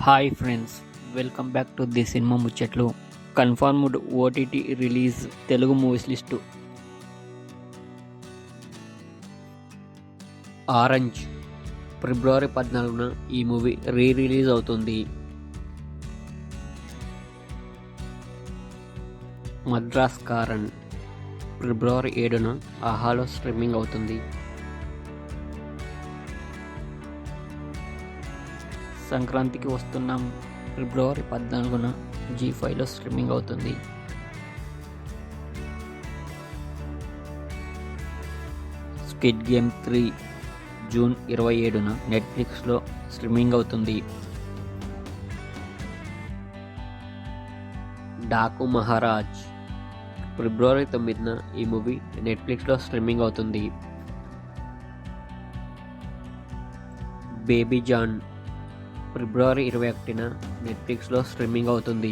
Hi friends, welcome back to the cinema ముచ్చట్లు. Confirmed OTT release Telugu movies list. Orange ఫిబ్రవరి 14న ఈ movie release అవుతుంది. మద్రాస్ కారన్ ఫిబ్రవరి 7న ఆహాలో స్ట్రీమింగ్ అవుతుంది. సంక్రాంతికి వస్తున్నాం ఫిబ్రవరి 14న జీ5లో స్ట్రీమింగ్ అవుతుంది. స్క్విడ్ గేమ్ 3 జూన్ 27న నెట్ఫ్లిక్స్లో స్ట్రీమింగ్ అవుతుంది. డాకు మహారాజ్ ఫిబ్రవరి 9న ఈ మూవీ నెట్ఫ్లిక్స్లో స్ట్రీమింగ్ అవుతుంది. బేబీ జాన్ ఫిబ్రవరి 21న నెట్ఫ్లిక్స్లో స్ట్రీమింగ్ అవుతుంది.